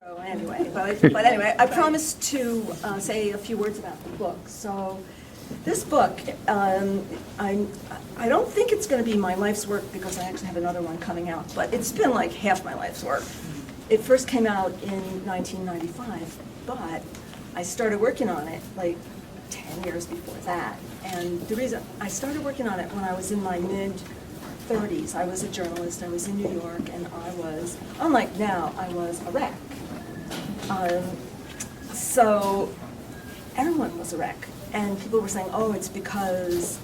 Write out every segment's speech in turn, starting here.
But anyway, I promised to say a few words about the book. So this book, I don't think it's going to be my life's work because I actually have another one coming out, but it's been like half my life's work. It first came out in 1995, but I started working on it like 10 years before that. And the reason I started working on it when I was in my mid-30s, I was a journalist, I was in New York, and I was, unlike now, I was a wreck. So everyone was a wreck, and people were saying, oh, it's because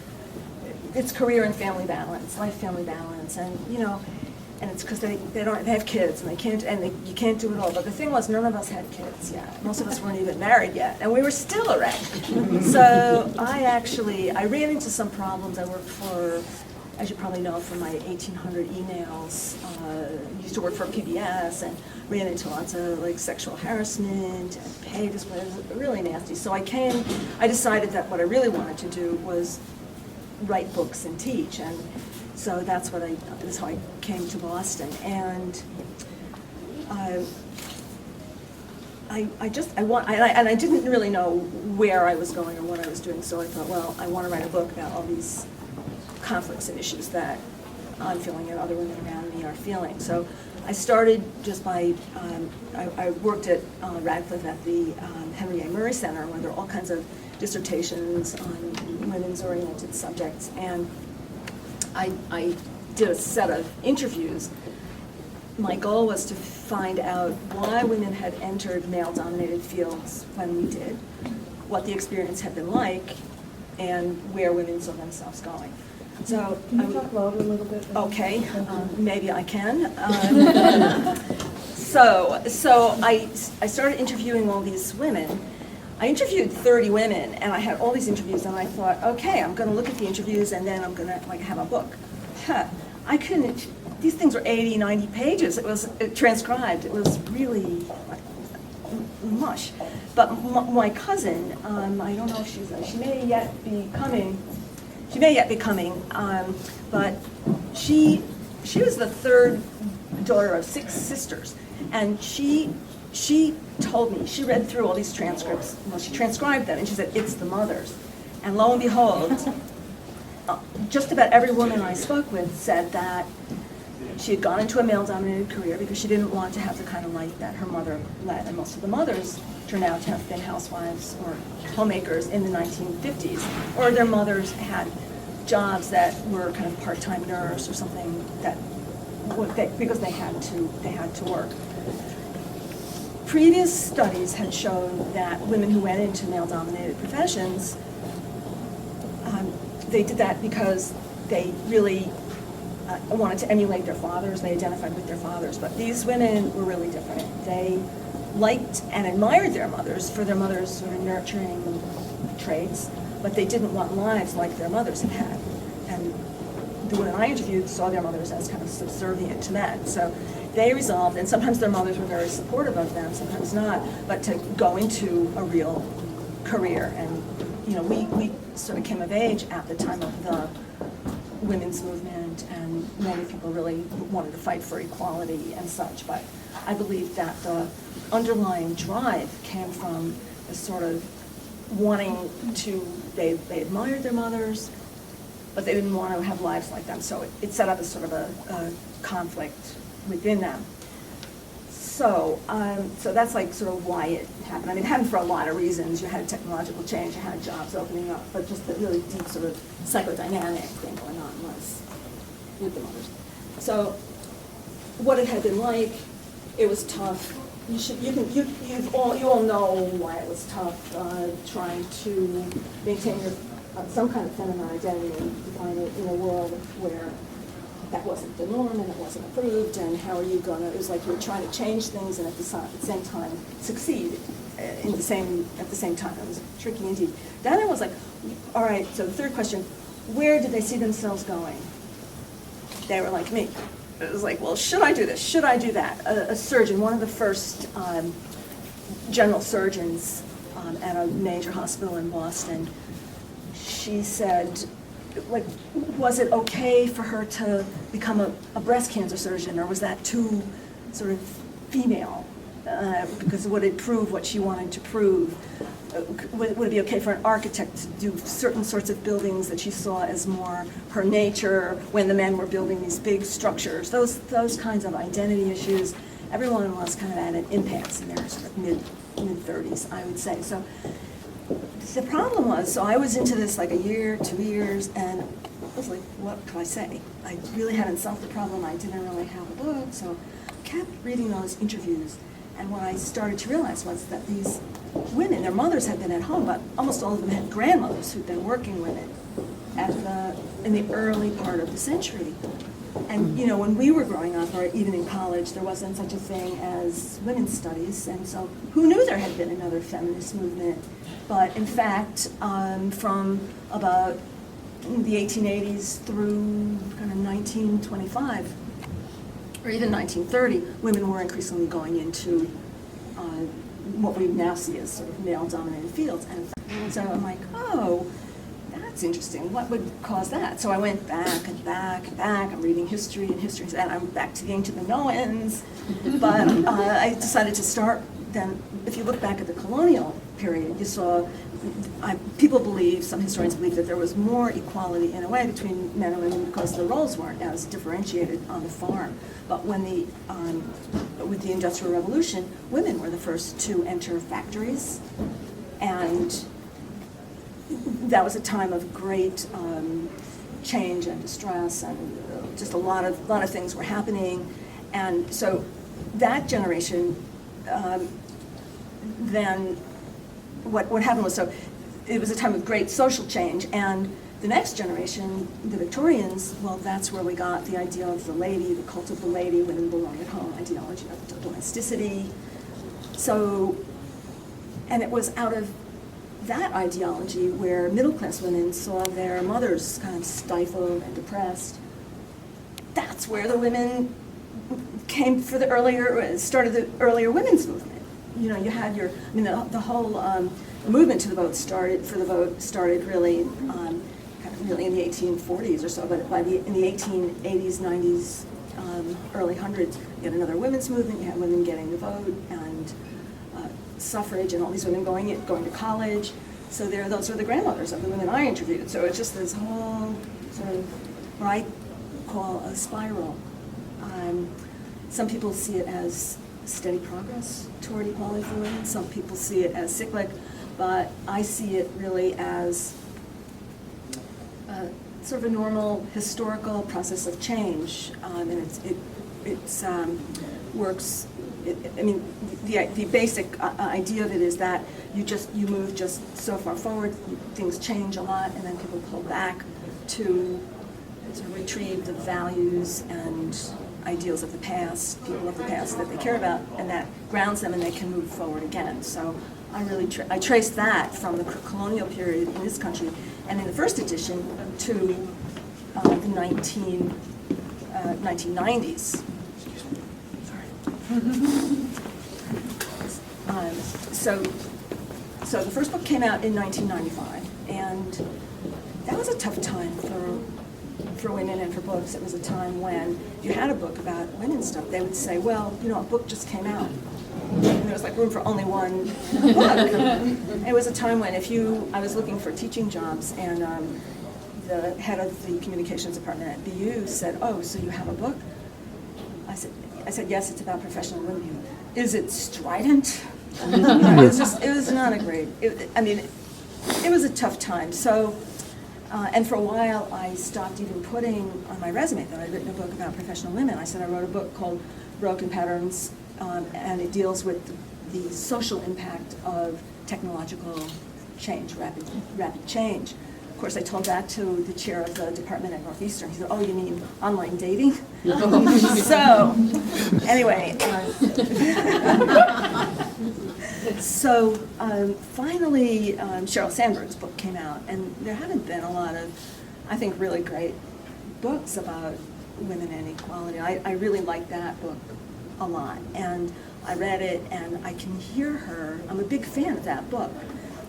it's career and family balance, life-family balance, and you know, and it's because they have kids and you can't do it all. But the thing was, none of us had kids yet. Most of us weren't even married yet, and we were still a wreck. So I ran into some problems. I worked for, as you probably know from my 1,800 emails, used to work for PBS and ran into lots of like sexual harassment and pay discrimination. It was really nasty. So I decided that what I really wanted to do was write books and teach, and so that's how I came to Boston. And I didn't really know where I was going or what I was doing, so I thought, well, I want to write a book about all these conflicts and issues that I'm feeling and other women around me are feeling. So I started just by, I worked at Radcliffe at the Henry A. Murray Center, where there are all kinds of dissertations on women's-oriented subjects, and I did a set of interviews. My goal was to find out why women had entered male-dominated fields when we did, what the experience had been like, and where women saw themselves going. So can you talk louder a little bit? Okay, maybe I can. So I started interviewing all these women. I interviewed 30 women, and I had all these interviews, and I thought, okay, I'm going to look at the interviews, and then I'm going to like have a book. I couldn't. These things were 80, 90 pages. It was transcribed. It was really like, mush. But my cousin, I don't know if she may yet be coming. She may yet be coming, but she was the third daughter of 6 sisters, and she told me, she read through all these transcripts, well, she transcribed them, and she said, it's the mothers. And lo and behold, just about every woman I spoke with said that she had gone into a male-dominated career because she didn't want to have the kind of life that her mother led, and most of the mothers turned out to have been housewives or homemakers in the 1950s, or their mothers had jobs that were kind of part-time nurse or something because they had to work. Previous studies had shown that women who went into male-dominated professions, they did that because they really wanted to emulate their fathers. They identified with their fathers, but these women were really different. They liked and admired their mothers for their mothers' sort of nurturing traits, but they didn't want lives like their mothers had had. And the women I interviewed saw their mothers as kind of subservient to men. So they resolved, and sometimes their mothers were very supportive of them, sometimes not, but to go into a real career. And you know, we sort of came of age at the time of the women's movement, and many people really wanted to fight for equality and such, but I believe that the underlying drive came from a sort of wanting to, they admired their mothers, but they didn't want to have lives like them, so it set up a sort of a conflict within them. So that's like sort of why it happened. I mean, it happened for a lot of reasons. You had a technological change, you had jobs opening up, but just the really deep sort of psychodynamic thing going on was with the mothers. So what it had been like, it was tough. You all know why it was tough, trying to maintain your some kind of feminine identity and define it in a world where that wasn't the norm and it wasn't approved, and how are you gonna, it was like you were trying to change things and at the same time succeed at the same time. It was tricky indeed. Then it was like, all right, so the third question, where did they see themselves going? They were like me. It was like, well, should I do this? Should I do that? A surgeon, one of the first general surgeons at a major hospital in Boston, she said, like, was it okay for her to become a breast cancer surgeon, or was that too sort of female? because would it prove what she wanted to prove? Would it be okay for an architect to do certain sorts of buildings that she saw as more her nature when the men were building these big structures? Those kinds of identity issues. Everyone was kind of at an impasse in their sort of mid-30s, I would say. So the problem was, so I was into this like a year, 2 years, and I was like, what could I say? I really hadn't solved the problem. I didn't really have a book, so I kept reading those interviews. And what I started to realize was that these women, their mothers had been at home, but almost all of them had grandmothers who'd been working with it in the early part of the century. And, you know, when we were growing up, or even in college, there wasn't such a thing as women's studies, and so who knew there had been another feminist movement? But in fact, from about the 1880s through kind of 1925, or even 1930, women were increasingly going into what we now see as sort of male-dominated fields. And so I'm like, oh, that's interesting. What would cause that? So I went back and back and back. I'm reading history and history, and I'm back to the ancient Minoans. But I decided to start then. If you look back at the colonial period, you saw people believe, some historians believe, that there was more equality in a way between men and women because the roles weren't as differentiated on the farm. But when with the Industrial Revolution, women were the first to enter factories, and that was a time of great change and distress, and just a lot of things were happening. And so that generation, then what happened was, so it was a time of great social change, and the next generation, the Victorians, well, that's where we got the idea of the lady, the cult of the lady, women belong at home, ideology of domesticity. So, and it was out of that ideology where middle-class women saw their mothers kind of stifled and depressed. That's where the women came for started the earlier women's movement. You know, you had the whole movement to the vote started really really in the 1840s or so, but in the 1880s, 90s, early hundreds, you had another women's movement. You had women getting the vote and suffrage, and all these women going to college. So those were the grandmothers of the women I interviewed. So it's just this whole sort of what I call a spiral. Some people see it as steady progress toward equality for women. Some people see it as cyclic, but I see it really as sort of a normal historical process of change, and it works. I mean, the basic idea of it is that you move just so far forward, things change a lot, and then people pull back to sort of retrieve the values and ideals of the past, people of the past that they care about, and that grounds them, and they can move forward again. So I really I traced that from the colonial period in this country, and in the first edition to the 1990s. So the first book came out in 1995, and that was a tough time for women and for books. It was a time when you had a book about women's stuff, they would say, well, you know, a book just came out. And there was like room for only one book. It was a time when I was looking for teaching jobs, and the head of the communications department at BU said, oh, so you have a book? I said, yes, it's about professional women. Is it strident? It was not a great, it was a tough time. So, and for a while, I stopped even putting on my resume that I'd written a book about professional women. I said I wrote a book called Broken Patterns, and it deals with the social impact of technological change, rapid change. Of course, I told that to the chair of the department at Northeastern. He said, oh, you mean online dating? So, anyway. Finally, Sheryl Sandberg's book came out, and there haven't been a lot of, I think, really great books about women and equality. I really like that book a lot, and I read it, and I can hear her, I'm a big fan of that book,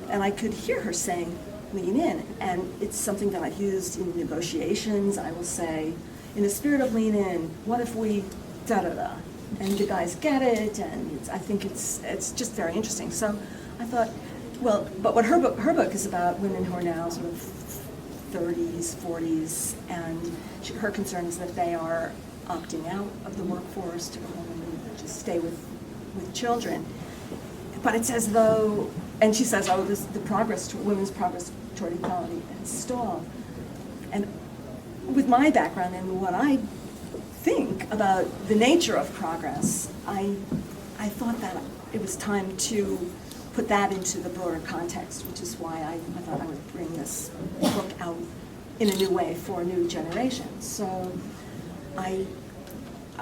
and I could hear her saying, lean in, and it's something that I've used in negotiations. I will say, in the spirit of lean in, what if we da-da-da? and the guys get it, and I think it's just very interesting. So I thought, well, but what her book is about women who are now sort of 30s, 40s, and her concern is that they are opting out of the workforce to go home and just stay with children. But it's as though, and she says, oh, women's progress toward equality has stalled. And with my background and what I think about the nature of progress, I thought that it was time to put that into the broader context, which is why I thought I would bring this book out in a new way for a new generation. So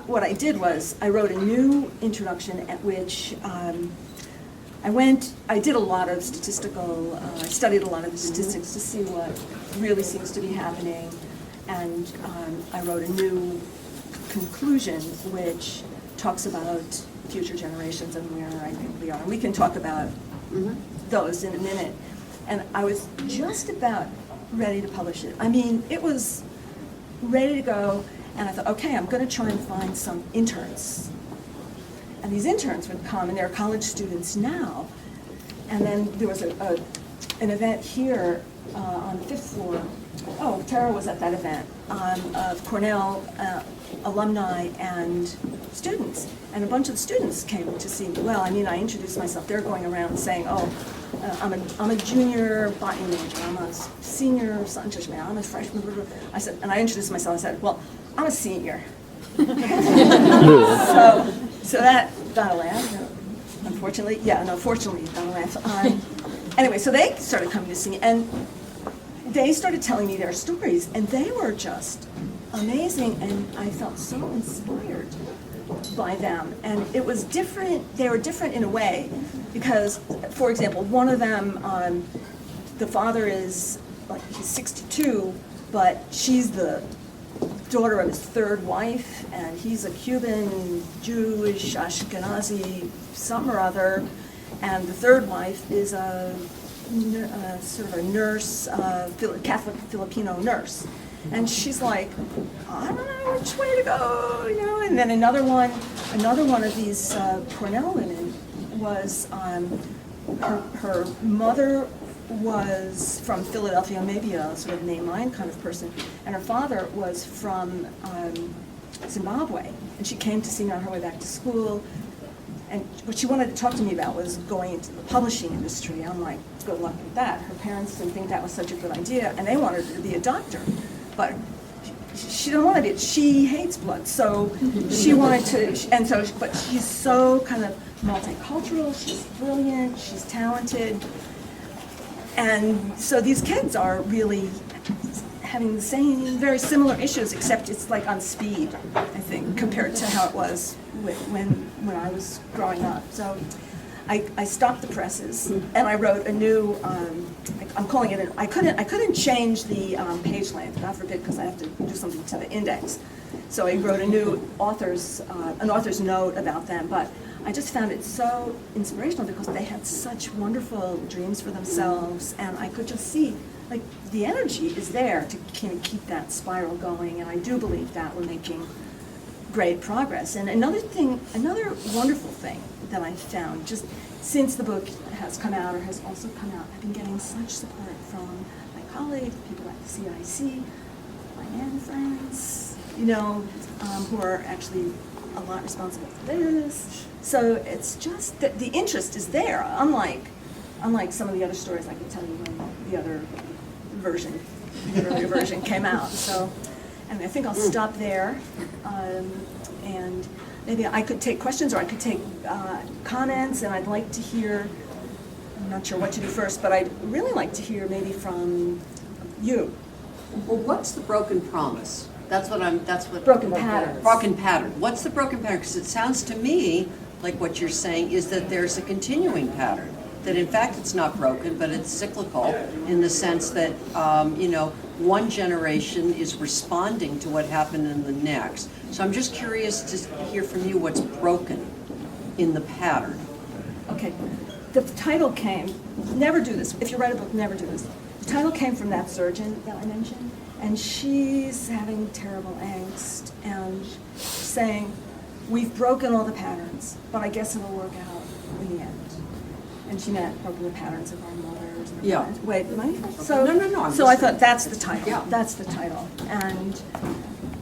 what I did was I wrote a new introduction at which I did a lot of I studied a lot of the statistics to see what really seems to be happening, and I wrote a new conclusion which talks about future generations and where I think we are. And we can talk about those in a minute. And I was just about ready to publish it. I mean, it was ready to go, and I thought, okay, I'm going to try and find some interns. And these interns would come, and they're college students now. And then there was an event here on the 5th floor. Oh, Tara was at that event of Cornell alumni and students. And a bunch of students came to see me. Well, I mean, I introduced myself. They're going around saying, oh, I'm a junior botany major. I'm a senior scientist. I'm a freshman. I said, and I introduced myself. I said, well, I'm a senior. So that got a laugh. Unfortunately, fortunately, it got a laugh. Anyway, so they started coming to see me, and they started telling me their stories, and they were just amazing, and I felt so inspired by them. And it was different. They were different in a way, because, for example, one of them, the father is he's 62, but she's the daughter of his third wife, and he's a Cuban, Jewish, Ashkenazi, something or other, and the third wife is a sort of a nurse, Catholic Filipino nurse, and she's like, I don't know which way to go, you know. And then another one of these Cornell women was her mother was from Philadelphia, maybe a sort of mainline kind of person, and her father was from Zimbabwe, and she came to see me on her way back to school, and what she wanted to talk to me about was going into the publishing industry. I'm like, good luck with that. Her parents didn't think that was such a good idea, and they wanted her to be a doctor, but she didn't want to be. She hates blood, so she wanted to, and so, but she's so kind of multicultural, she's brilliant, she's talented. And so these kids are really having the same, very similar issues, except it's like on speed, I think, compared to how it was when I was growing up. So I stopped the presses, and I wrote a new, I'm calling it, I couldn't change the page length, God forbid, because I have to do something to the index. So I wrote a new an author's note about them, but I just found it so inspirational because they had such wonderful dreams for themselves, and I could just see, like, the energy is there to kind of keep that spiral going, and I do believe that we're making great progress. And another wonderful thing that I found, just since the book has come out or has also come out, I've been getting such support from my colleagues, people at the CIC, my man friends, who are actually a lot responsible for this. So it's just that the interest is there, unlike some of the other stories I can tell you when the other version, the earlier version came out. So anyway, I think I'll stop there, and maybe I could take questions or I could take comments, and I'd like to hear, I'm not sure what to do first, but I'd really like to hear maybe from you. Well, what's the broken promise? That's what broken pattern. Broken pattern. What's the broken pattern? Because it sounds to me like what you're saying is that there's a continuing pattern. That in fact it's not broken, but it's cyclical in the sense that one generation is responding to what happened in the next. So I'm just curious to hear from you what's broken in the pattern. Okay, the title came. Never do this. If you write a book, never do this. The title came from that surgeon that I mentioned. And she's having terrible angst and saying, we've broken all the patterns, but I guess it'll work out in the end. And she meant broken the patterns of our mothers. And Yeah. Wait, am I? So, No, I'm so I just- thought that's the title. Yeah. That's the title. And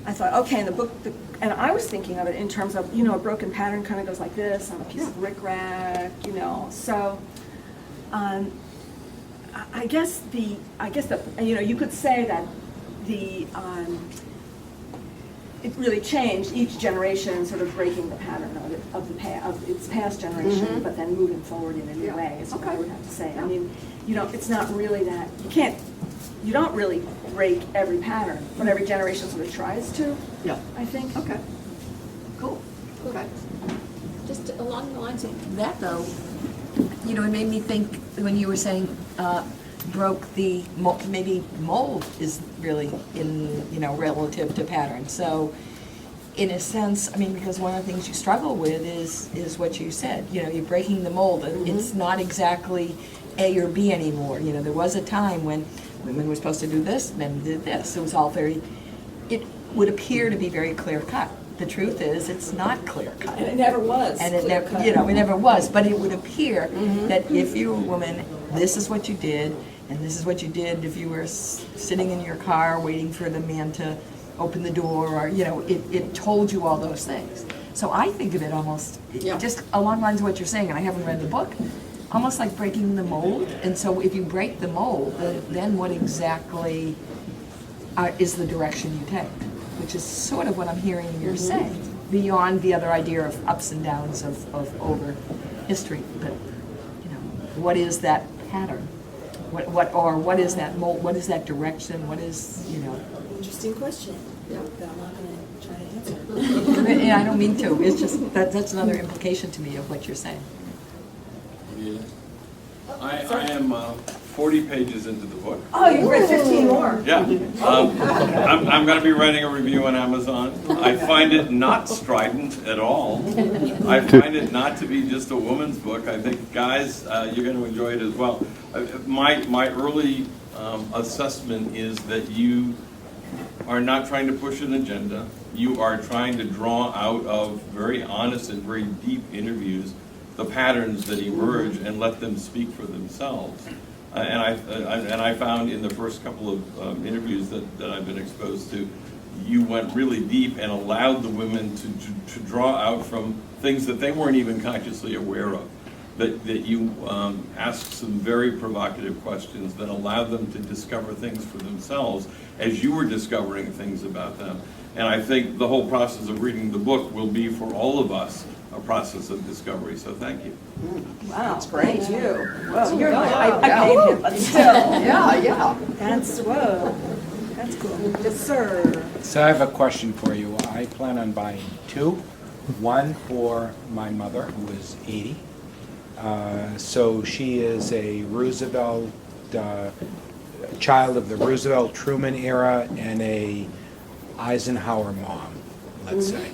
I thought, okay, in the book, and I was thinking of it in terms of, a broken pattern kind of goes like this on a piece of rickrack, So, I guess the, you could say that it really changed each generation, sort of breaking the pattern of its past generation, but then moving forward in a new way, is what I would have to say. I mean, it's not really that, you don't really break every pattern, but every generation sort of tries to, Yeah. I think. Okay. Cool. Okay. Just along the lines of that, though, it made me think when you were saying broke the maybe mold is really in relative to pattern. So, in a sense, because one of the things you struggle with is what you said. You're breaking the mold. It's not exactly A or B anymore. There was a time when women were supposed to do this, men did this. It was all it would appear to be very clear cut. The truth is, it's not clear cut. And it never was. And it never, clear-cut. it never was. But it would appear that if you were a woman, this is what you did, and this is what you did if you were sitting in your car waiting for the man to open the door, or it told you all those things. So I think of it almost just along the lines of what you're saying, and I haven't read the book, almost like breaking the mold. And so if you break the mold, then what exactly is the direction you take? Which is sort of what I'm hearing you're saying, beyond the other idea of ups and downs of over history. But what is that pattern? What is that mold? What is that direction? What is Interesting question. Yeah. That I'm not going to try to answer. Yeah, I don't mean to. It's just that's another implication to me of what you're saying. Yeah. I am 40 pages into the book. Oh, you've read 15 more. Yeah. I'm going to be writing a review on Amazon. I find it not strident at all. I find it not to be just a woman's book. I think, guys, you're going to enjoy it as well. My early assessment is that you are not trying to push an agenda. You are trying to draw out of very honest and very deep interviews the patterns that emerge and let them speak for themselves. And I found in the first couple of interviews that I've been exposed to, you went really deep and allowed the women to draw out from things that they weren't even consciously aware of. That you asked some very provocative questions that allowed them to discover things for themselves as you were discovering things about them. And I think the whole process of reading the book will be, for all of us, a process of discovery. So thank you. Wow. That's great. Thank you. Well, you're Yeah. I paid him, but still. Yeah. That's, whoa. That's cool. Yes, sir. So I have a question for you. I plan on buying two. One for my mother, who is 80. So she is a Roosevelt, child of the Roosevelt Truman era and a Eisenhower mom, let's say.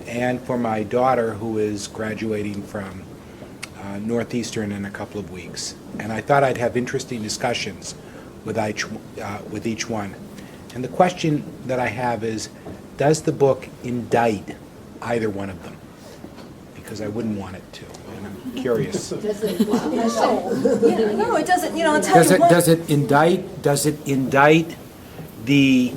And for my daughter, who is graduating from Northeastern in a couple of weeks. And I thought I'd have interesting discussions with each one. And the question that I have is, does the book indict either one of them? Because I wouldn't want it to, and I'm curious. No, it doesn't, I'll tell you what. Does it indict the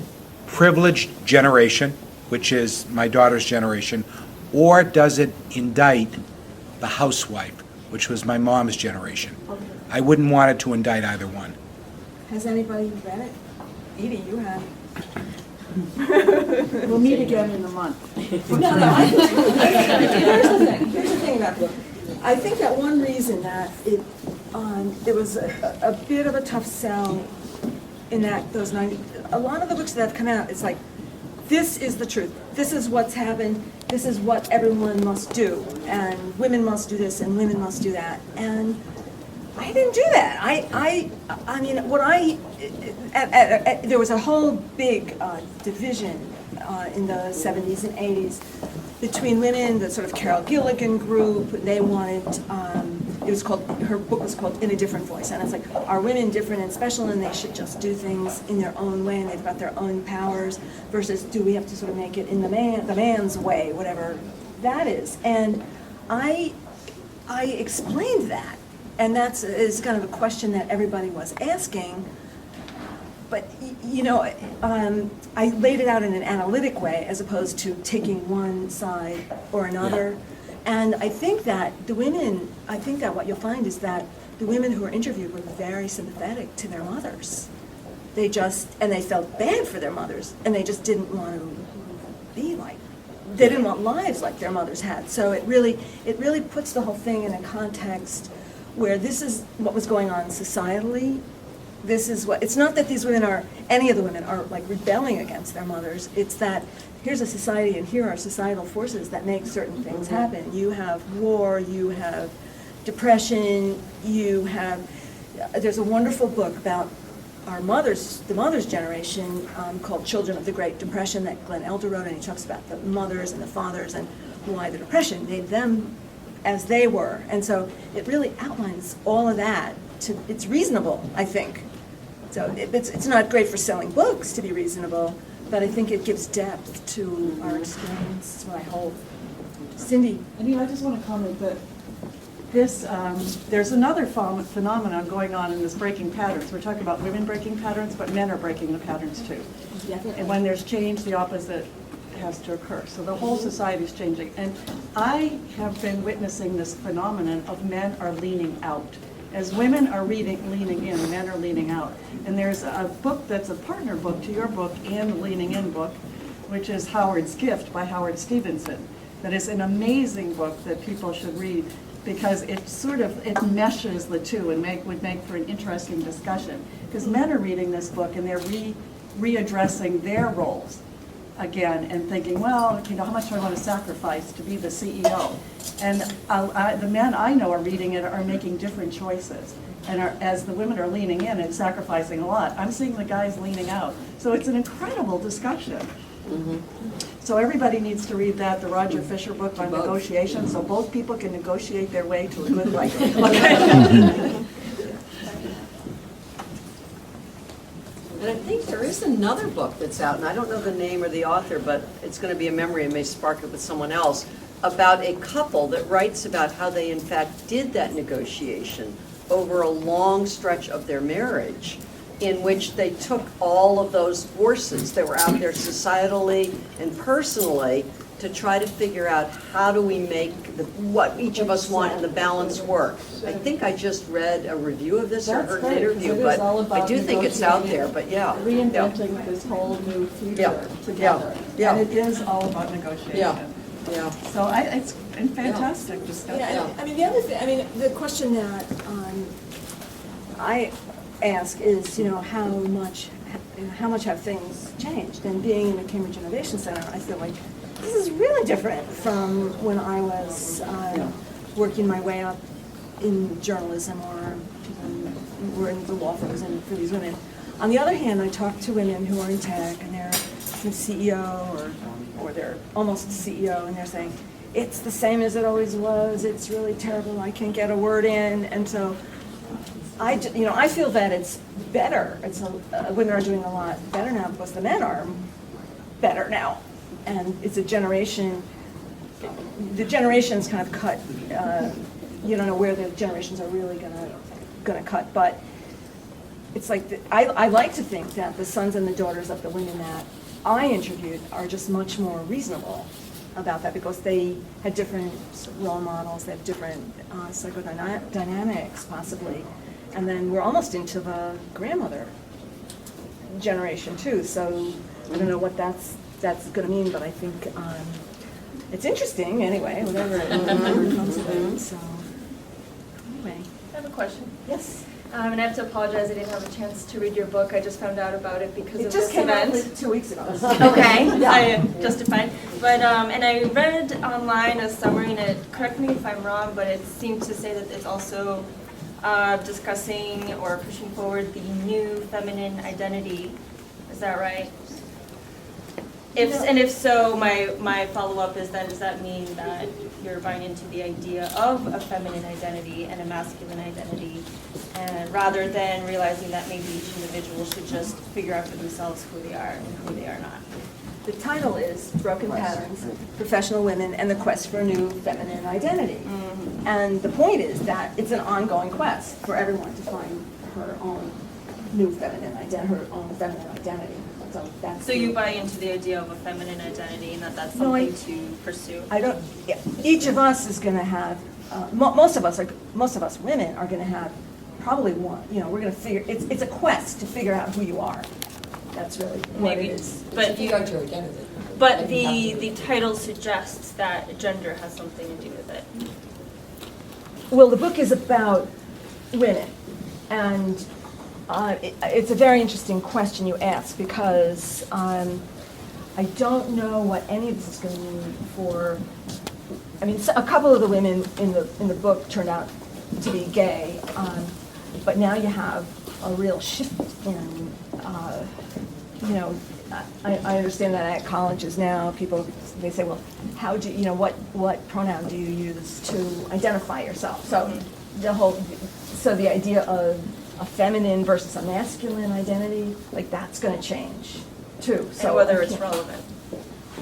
privileged generation, which is my daughter's generation, or does it indict the housewife, which was my mom's generation? Okay. I wouldn't want it to indict either one. Has anybody read it? Edie, you have. We'll meet again in a month. Here's the thing about the book. I think that one reason that it was a bit of a tough sell in that those 90, a lot of the books that have come out, it's like, this is the truth. This is what's happened. This is what everyone must do. And women must do this and women must do that. And I didn't do that. I mean, there was a whole big division in the 70s and 80s between women, the sort of Carol Gilligan group. They wanted her book was called In a Different Voice, and it's like, are women different and special and they should just do things in their own way and they've got their own powers, versus do we have to sort of make it in the man's way, whatever that is. And I explained that, and is kind of a question that everybody was asking. But, I laid it out in an analytic way as opposed to taking one side or another. And I think that what you'll find is that the women who were interviewed were very sympathetic to their mothers. They felt bad for their mothers, and they just didn't want to be like, they didn't want lives like their mothers had. So it really puts the whole thing in a context where this is what was going on societally. It's not that any of the women are like rebelling against their mothers. It's that here's a society and here are societal forces that make certain things happen. You have war, you have depression, there's a wonderful book about the mother's generation called Children of the Great Depression that Glenn Elder wrote, and he talks about the mothers and the fathers and why the Depression made them as they were. And so it really outlines all of that. It's reasonable, I think. So it's not great for selling books to be reasonable, but I think it gives depth to our experience, that's what I hope. Cindy? I just want to comment that there's another phenomenon going on in this breaking patterns. We're talking about women breaking patterns, but men are breaking the patterns too. Definitely. And when there's change, the opposite has to occur. So the whole society is changing. And I have been witnessing this phenomenon of men are leaning out. As women are leaning in, men are leaning out. And there's a book that's a partner book to your book and the Leaning In book, which is Howard's Gift by Howard Stevenson. That is an amazing book that people should read because it meshes the two and would make for an interesting discussion. Because men are reading this book and they're readdressing their roles again and thinking, well, how much do I want to sacrifice to be the CEO? And the men I know are reading it are making different choices. And as the women are leaning in and sacrificing a lot, I'm seeing the guys leaning out. So it's an incredible discussion. Mm-hmm. So everybody needs to read the Roger Fisher book on negotiation, so both people can negotiate their way to a good life. Okay. And I think there is another book that's out, and I don't know the name or the author, but it's going to be a memory and may spark it with someone else, about a couple that writes about how they in fact did that negotiation over a long stretch of their marriage, in which they took all of those forces that were out there societally and personally to try to figure out how do we make what each of us want in the balance work. I think I just read a review of this or heard an interview, but I do think it's out there, but yeah. Reinventing this whole new future together. Yeah. And it is all about negotiation. Yeah. So it's been fantastic discussion. The other thing, the question that I ask is, how much have things changed? And being in the Cambridge Innovation Center, I feel like this is really different from when I was working my way up in journalism or in the law firms and for these women. On the other hand, I talk to women who are in tech and they're the CEO or they're almost the CEO, and they're saying, it's the same as it always was, it's really terrible, I can't get a word in. And so I feel that it's better. Women are doing a lot better now because the men are better now. And it's a generation, the generations kind of cut, you don't know where the generations are really gonna cut, but it's like, I like to think that the sons and the daughters of the women that I interviewed are just much more reasonable about that because they had different role models, they have different psychodynamics possibly. And then we're almost into the grandmother generation too, so I don't know what that's going to mean, but I think it's interesting anyway, whatever comes of it. So anyway. I have a question. Yes. And I have to apologize, I didn't have a chance to read your book. I just found out about it because It of just this came out event. like 2 weeks ago. Okay, Yeah. I am justified. But, and I read online a summary, and it, correct me if I'm wrong, but it seemed to say that it's also discussing or pushing forward the new feminine identity. Is that right? If so, my follow-up is then, does that mean that you're buying into the idea of a feminine identity and a masculine identity, and rather than realizing that maybe each individual should just figure out for themselves who they are and who they are not? The title is Broken Patterns, Professional Women and the Quest for a New Feminine Identity. And the point is that it's an ongoing quest for everyone to find her own new feminine identity, her own feminine identity. So that's. So you buy into the idea of a feminine identity and that that's No, something to pursue? I don't, yeah, each of us is going to have, most of us women are going to have probably one, we're going to figure, it's a quest to figure out who you are. That's really what it Maybe, is. but Figure out your identity. But the title suggests that gender has something to do with it. Well, the book is about women, and it's a very interesting question you ask, because I don't know what any of this is going to mean for, a couple of the women in the book turned out to be gay, but now you have a real shift in, I understand that at colleges now, they say, well, how do what pronoun do you use to identify yourself? So the idea of a feminine versus a masculine identity, like that's going to change too. So And whether it's relevant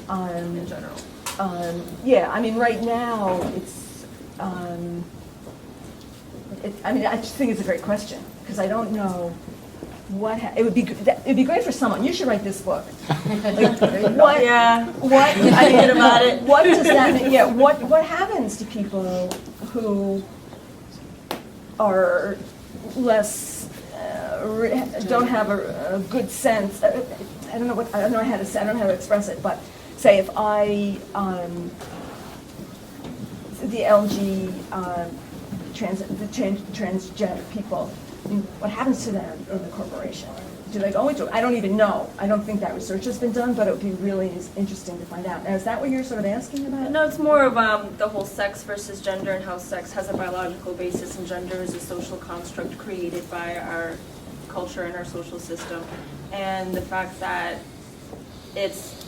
in general. Right now it's. I just think it's a great question, because I don't know it would be great for someone. You should write this book. What? Yeah. What? Thinking about it. What does that mean? Yeah. What happens to people who are less don't have a good sense? I don't know how to say. I don't know how to express it. But say if I the LG transgender people. What happens to them in the corporation? Do they go into it? I don't even know. I don't think that research has been done, but it would be really interesting to find out. Now, is that what you're sort of asking about? No, it's more of the whole sex versus gender, and how sex has a biological basis and gender is a social construct created by our culture and our social system. And the fact that it's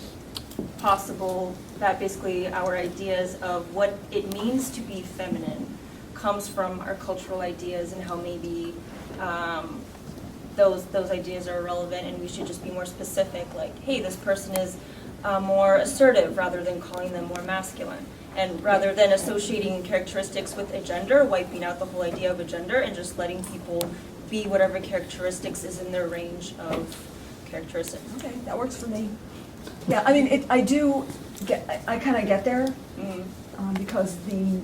possible that basically our ideas of what it means to be feminine comes from our cultural ideas, and how maybe those ideas are irrelevant, and we should just be more specific, like, hey, this person is more assertive, rather than calling them more masculine. And rather than associating characteristics with a gender, wiping out the whole idea of a gender and just letting people be whatever characteristics is in their range of characteristics. Okay, that works for me. Yeah, I kind of get there, because the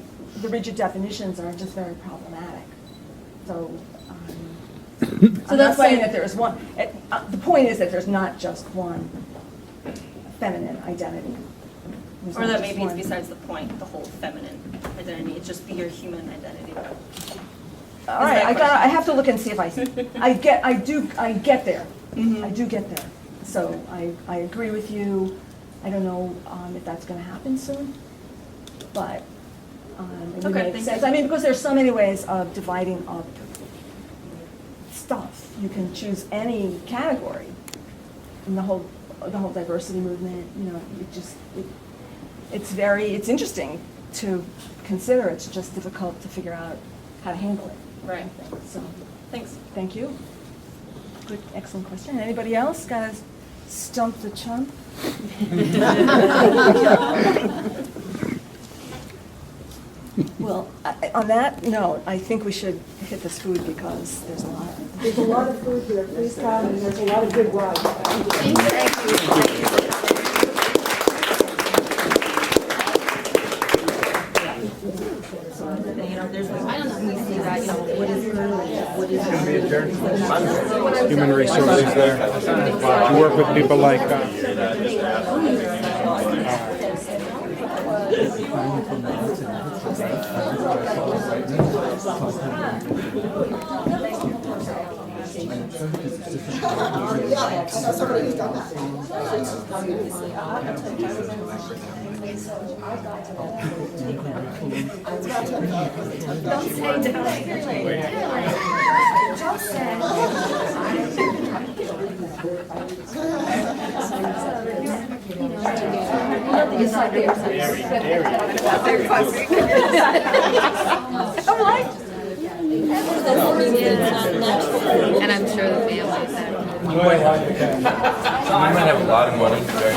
rigid definitions are just very problematic. So, I'm not saying that there's one. The point is that there's not just one feminine identity. There's Or not that just maybe it's one. besides the point, the whole feminine identity. It's just be your human identity. All right, I have to look and see if I get there. Mm-hmm. I do get there. So I agree with you. I don't know if that's going to happen soon, but it would Okay, make thank sense. you. Because there's so many ways of dividing up stuff. You can choose any category in the whole diversity movement. It's interesting to consider. It's just difficult to figure out how to handle it. Right. So, Thanks. thank you. Good, excellent question. Anybody else got to stump the chump? Well, on that note, I think we should hit this food, because there's a lot. There's a lot of food here. Please come, and there's a lot of good wine. Human resources there. To work with people like It's like they're I'm like, And I'm sure the families that. You might have a lot of money, very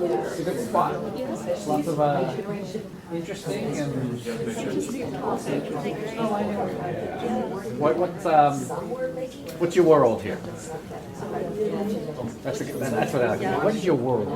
It's a good spot. Lots of interesting and. What's your world here? That's what I like. What is your world?